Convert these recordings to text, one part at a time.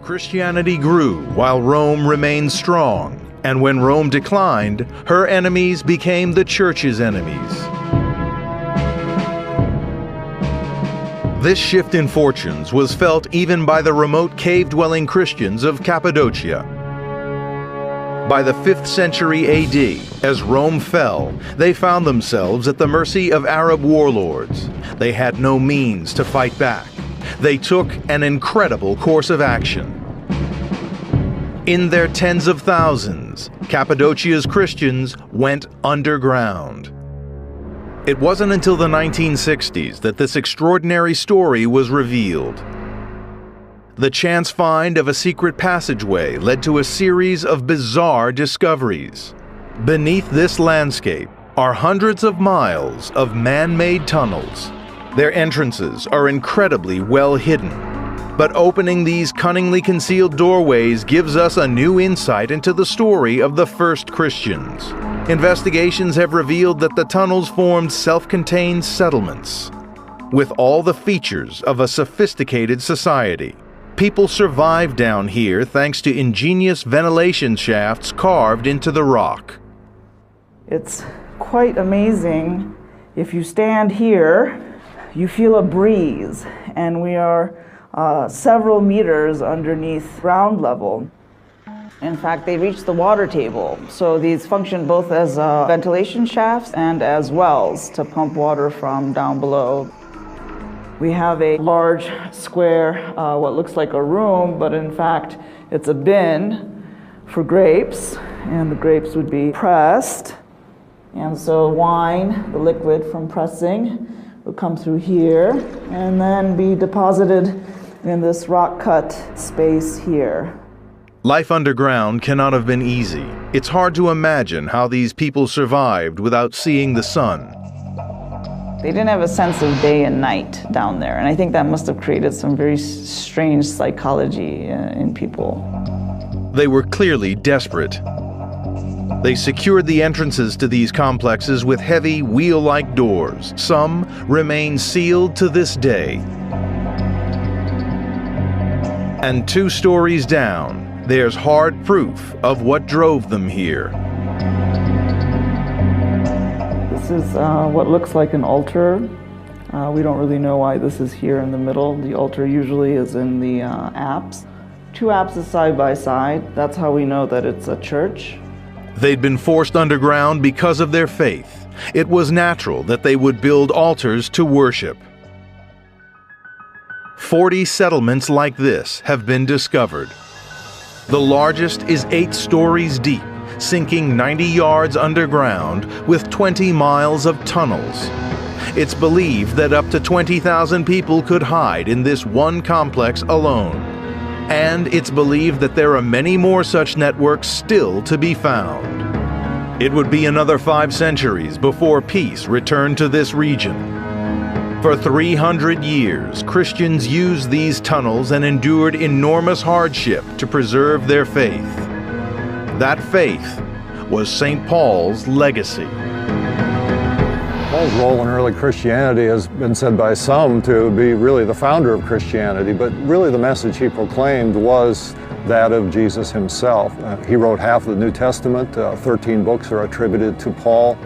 Christianity grew while Rome remained strong, and when Rome declined, her enemies became the Church's enemies. This shift in fortunes was felt even by the remote cave-dwelling Christians of Cappadocia. By the 5th century AD, as Rome fell, they found themselves at the mercy of Arab warlords. They had no means to fight back. They took an incredible course of action. In their tens of thousands, Cappadocia's Christians went underground. It wasn't until the 1960s that this extraordinary story was revealed. The chance find of a secret passageway led to a series of bizarre discoveries. Beneath this landscape are hundreds of miles of man-made tunnels. Their entrances are incredibly well hidden, but opening these cunningly concealed doorways gives us a new insight into the story of the first Christians. Investigations have revealed that the tunnels formed self-contained settlements with all the features of a sophisticated society. People survived down here thanks to ingenious ventilation shafts carved into the rock. It's quite amazing. If you stand here, you feel a breeze, and we are several meters underneath ground level. In fact, they reach the water table, so these function both as ventilation shafts and as wells to pump water from down below. We have a large square, what looks like a room, but in fact it's a bin for grapes, and the grapes would be pressed. And so wine, the liquid from pressing, would come through here and then be deposited in this rock-cut space here. Life underground cannot have been easy. It's hard to imagine how these people survived without seeing the sun. They didn't have a sense of day and night down there, and I think that must have created some very strange psychology in people. They were clearly desperate. They secured the entrances to these complexes with heavy, wheel-like doors. Some remain sealed to this day. And 2 stories down, there's hard proof of what drove them here. This is what looks like an altar. We don't really know why this is here in the middle. The altar usually is in the apse. 2 apses side by side. That's how we know that it's a church. They'd been forced underground because of their faith. It was natural that they would build altars to worship. 40 settlements like this have been discovered. The largest is 8 stories deep, sinking 90 yards underground with 20 miles of tunnels. It's believed that up to 20,000 people could hide in this one complex alone. And it's believed that there are many more such networks still to be found. It would be another 5 centuries before peace returned to this region. For 300 years, Christians used these tunnels and endured enormous hardship to preserve their faith. That faith was St. Paul's legacy. Paul's role in early Christianity has been said by some to be really the founder of Christianity, but really the message he proclaimed was that of Jesus himself. He wrote half of the New Testament. 13 books are attributed to Paul.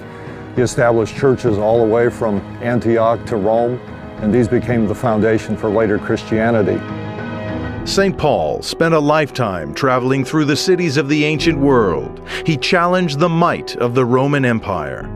He established churches all the way from Antioch to Rome, and these became the foundation for later Christianity. St. Paul spent a lifetime traveling through the cities of the ancient world. He challenged the might of the Roman Empire.